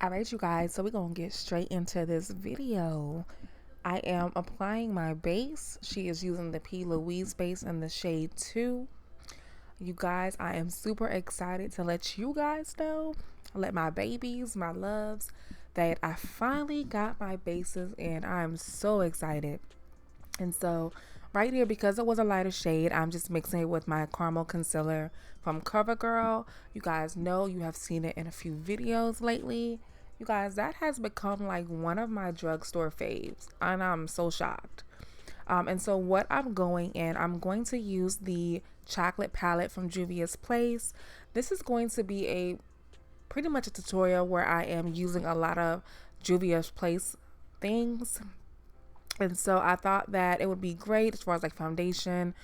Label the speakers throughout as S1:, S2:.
S1: All right, you guys, so we're gonna get straight into this video. I am applying my base. She is using the Plouise base in the shade 2. You guys, I am super excited to let you guys know, let my babies, my loves, that I finally got my bases and I'm so excited. And so right here, because it was a lighter shade, I'm just mixing it with my caramel concealer from CoverGirl. You guys know, you have seen it in a few videos lately. You guys, that has become like one of my drugstore faves, and I'm so shocked. And so what I'm going to use the chocolate palette from Juvias Place. This is going to be a pretty much a tutorial where I am using a lot of Juvia's Place things. And so I thought that it would be great as far as like foundation,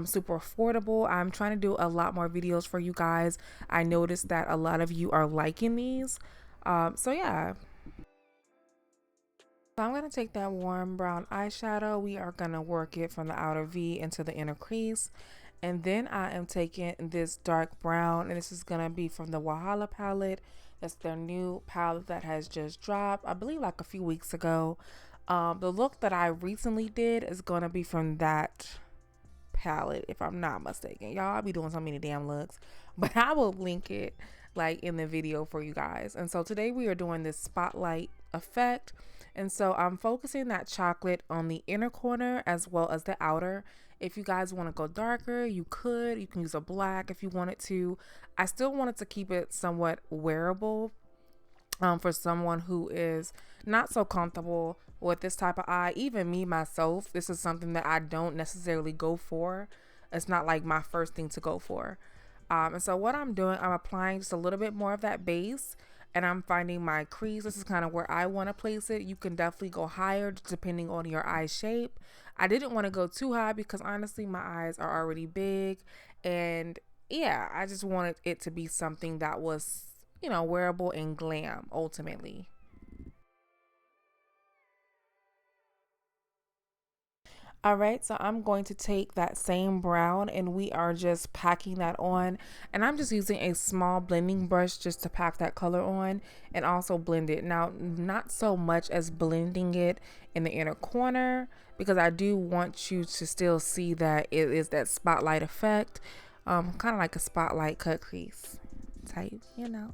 S1: super affordable. I'm trying to do a lot more videos for you guys. I noticed that a lot of you are liking these. So yeah. So I'm going to take that warm brown eyeshadow. We are going to work it from the outer V into the inner crease. And then I am taking this dark brown, and this is going to be from the Wahala palette. That's their new palette that has just dropped, I believe like a few weeks ago. The look that I recently did is going to be from that palette, if I'm not mistaken. Y'all, I'll be doing so many damn looks, but I will link it like in the video for you guys. And so today we are doing this spotlight effect. And so I'm focusing that chocolate on the inner corner as well as the outer. If you guys want to go darker, you could. You can use a black if you wanted to. I still wanted to keep it somewhat wearable for someone who is not so comfortable with this type of eye. Even me myself, this is something that I don't necessarily go for. It's not like my first thing to go for. And so what I'm doing, I'm applying just a little bit more of that base, and I'm finding my crease. This is kind of where I want to place it. You can definitely go higher depending on your eye shape. I didn't want to go too high because honestly my eyes are already big, and yeah, I just wanted it to be something that was, you know, wearable and glam ultimately. All right, so I'm going to take that same brown and we are just packing that on. And I'm just using a small blending brush just to pack that color on and also blend it. Now, not so much as blending it in the inner corner, because I do want you to still see that it is that spotlight effect, kind of like a spotlight cut crease type, you know.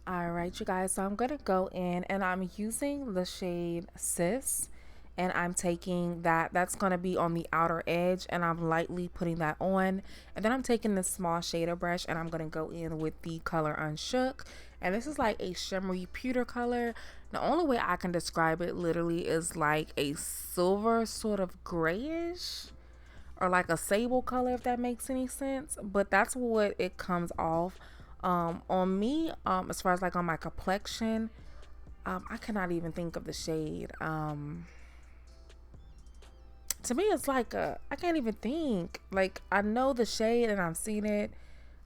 S1: All right, you guys, so I'm gonna go in and I'm using the shade Sis, and I'm taking that's gonna be on the outer edge, and I'm lightly putting that on. And then I'm taking this small shader brush and I'm gonna go in with the color Unshook, and this is like a shimmery pewter color. The only way I can describe it literally is like a silver sort of grayish, or like a sable color, if that makes any sense. But that's what it comes off on me. As far as like on my complexion, I cannot even think of the shade. To me it's like I can't even think. Like, I know the shade and I've seen it.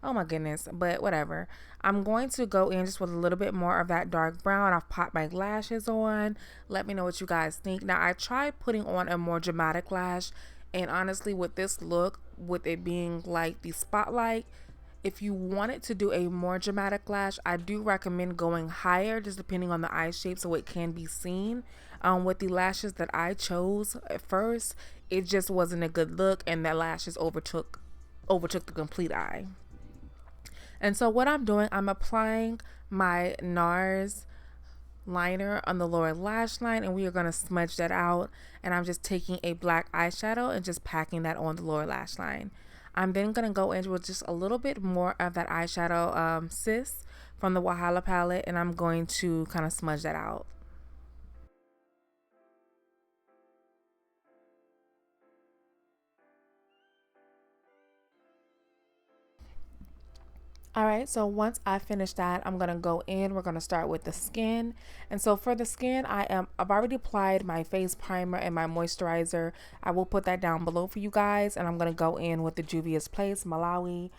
S1: Oh my goodness, but whatever. I'm going to go in just with a little bit more of that dark brown. I've popped my lashes on. Let me know what you guys think. Now, I tried putting on a more dramatic lash, and honestly, with this look, with it being like the spotlight, if you wanted to do a more dramatic lash, I do recommend going higher, just depending on the eye shape, so it can be seen. With the lashes that I chose at first, it just wasn't a good look, and the lashes overtook the complete eye. And so what I'm doing, I'm applying my NARS liner on the lower lash line, and we are going to smudge that out. And I'm just taking a black eyeshadow and just packing that on the lower lash line. I'm then going to go in with just a little bit more of that eyeshadow Sis from the Wahala palette, and I'm going to kind of smudge that out. All right, so once I finish that, I'm gonna go in. We're gonna start with the skin. And so for the skin, I've already applied my face primer and my moisturizer. I will put that down below for you guys. And I'm gonna go in with the Juvias Place Malawi.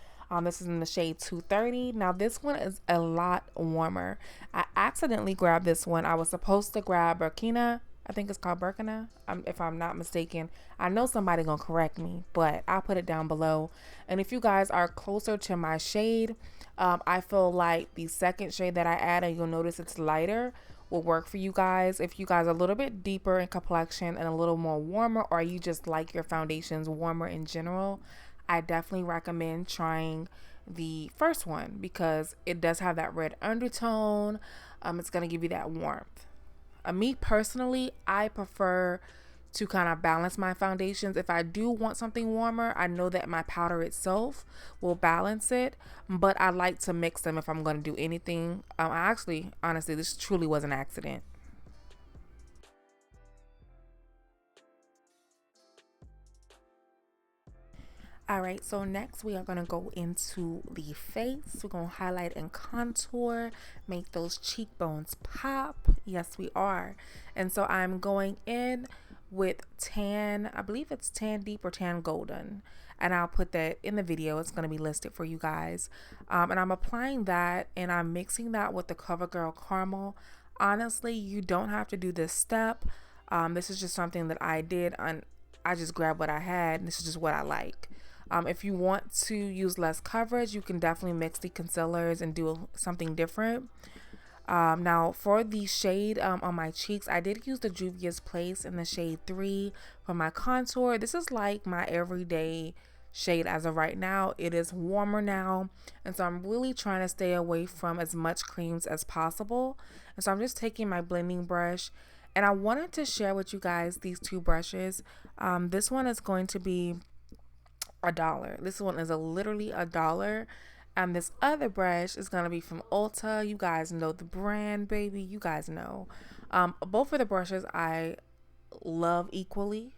S1: This is in the shade 230. Now this one is a lot warmer. I accidentally grabbed this one. I was supposed to grab Burkina. I think it's called Burkina, if I'm not mistaken. I know somebody gonna correct me, but I'll put it down below. And if you guys are closer to my shade, I feel like the second shade that I added, you'll notice it's lighter, will work for you guys. If you guys are a little bit deeper in complexion and a little more warmer, or you just like your foundations warmer in general, I definitely recommend trying the first one because it does have that red undertone. It's gonna give you that warmth. Me personally, I prefer to kind of balance my foundations. If I do want something warmer, I know that my powder itself will balance it, but I like to mix them if I'm going to do anything. Honestly, this truly was an accident. All right, so next we are going to go into the face. We're going to highlight and contour, make those cheekbones pop. Yes, we are. And so I'm going in with tan, I believe it's tan deep or tan golden. And I'll put that in the video. It's going to be listed for you guys. And I'm applying that and I'm mixing that with the CoverGirl Caramel. Honestly, you don't have to do this step. This is just something that I did. I just grabbed what I had, and this is just what I like. If you want to use less coverage, you can definitely mix the concealers and do something different. Now for the shade on my cheeks, I did use the Juvias Place in the shade 3 for my contour. This is like my everyday shade as of right now. It is warmer now, and so I'm really trying to stay away from as much creams as possible. And so I'm just taking my blending brush, and I wanted to share with you guys these two brushes. This one is going to be $1. This one is literally $1. And this other brush is gonna be from Ulta. You guys know the brand, baby. You guys know. Both of the brushes I love equally,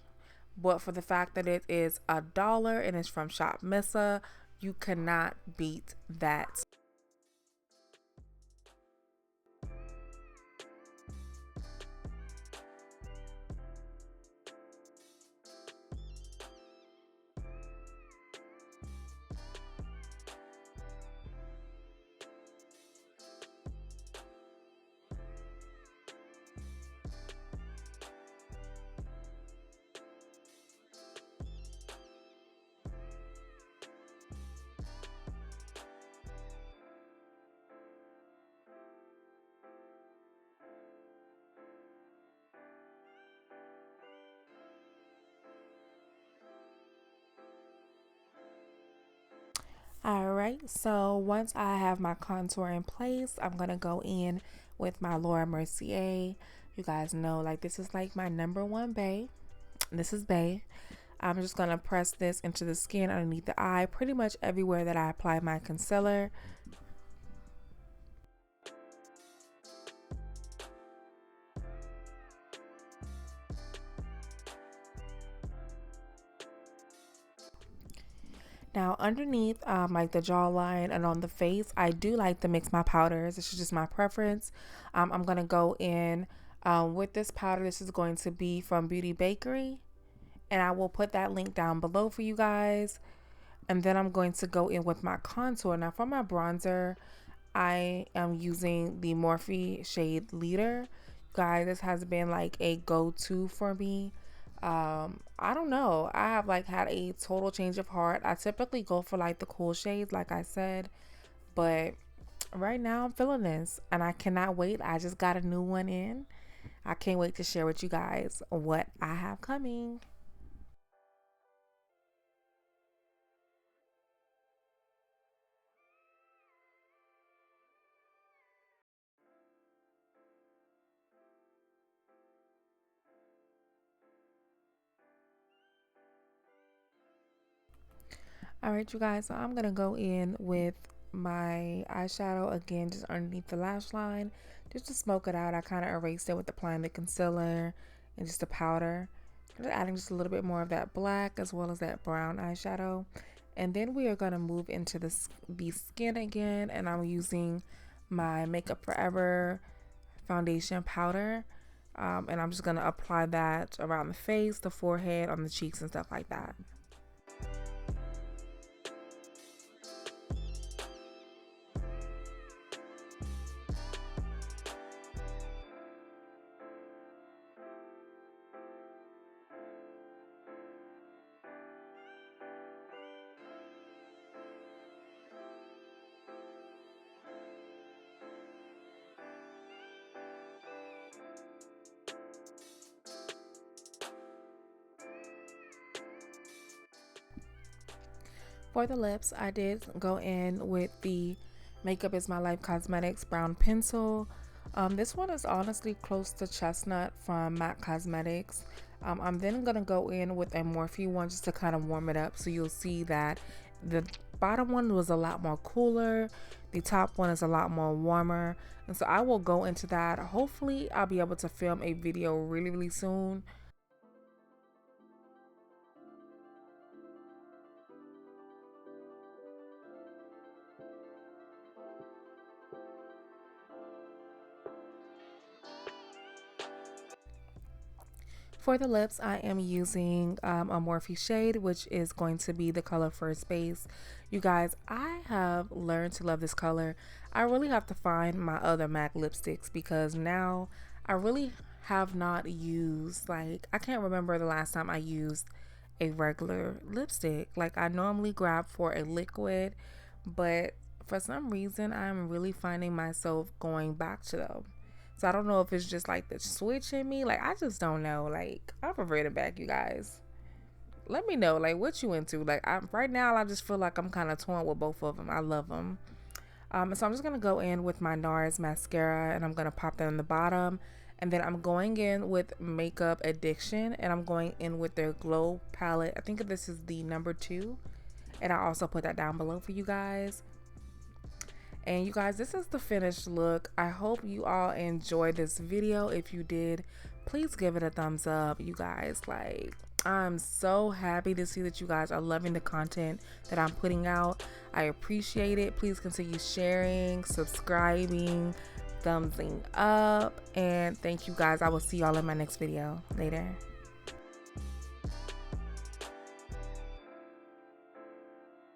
S1: but for the fact that it is $1 and it's from Shop Missa, you cannot beat that. All right, so once I have my contour in place, I'm gonna go in with my Laura Mercier. You guys know, like, this is like my number one bae. This is bae. I'm just gonna press this into the skin underneath the eye, pretty much everywhere that I apply my concealer. Now underneath like the jawline and on the face, I do like to mix my powders. This is just my preference. I'm gonna go in with this powder. This is going to be from Beauty Bakery, and I will put that link down below for you guys. And then I'm going to go in with my contour. Now for my bronzer, I am using the Morphe shade Leader. Guys, this has been like a go-to for me. I don't know, I have like had a total change of heart. I typically go for like the cool shades, like I said, but right now I'm feeling this and I cannot wait. I just got a new one in. I can't wait to share with you guys what I have coming. All right, you guys, so I'm gonna go in with my eyeshadow again, just underneath the lash line, just to smoke it out. I kind of erased it with applying the concealer and just the powder. Just adding just a little bit more of that black as well as that brown eyeshadow. And then we are going to move into the skin again, and I'm using my Makeup Forever foundation powder. And I'm just going to apply that around the face, the forehead, on the cheeks and stuff like that. For the lips, I did go in with the Makeup Is My Life Cosmetics brown pencil. This one is honestly close to Chestnut from MAC Cosmetics. I'm then going to go in with a Morphe one just to kind of warm it up. So you'll see that the bottom one was a lot more cooler. The top one is a lot more warmer. And so I will go into that. Hopefully I'll be able to film a video really soon. For the lips, I am using a Morphe shade, which is going to be the color First Base. You guys, I have learned to love this color. I really have to find my other MAC lipsticks because now I really have not used, like, I can't remember the last time I used a regular lipstick. Like, I normally grab for a liquid, but for some reason, I'm really finding myself going back to them. So I don't know if it's just like the switch in me. Like, I just don't know. Like, I prefer it back, you guys. Let me know, like, what you into. Like, right now, I just feel like I'm kind of torn with both of them. I love them. So I'm just going to go in with my NARS mascara, and I'm going to pop that in the bottom. And then I'm going in with Makeup Addiction, and I'm going in with their Glow palette. I think this is the #2. And I also put that down below for you guys. And you guys, this is the finished look. I hope you all enjoyed this video. If you did, please give it a thumbs up. You guys, like, I'm so happy to see that you guys are loving the content that I'm putting out. I appreciate it. Please continue sharing, subscribing, thumbsing up, and thank you guys. I will see y'all in my next video. Later.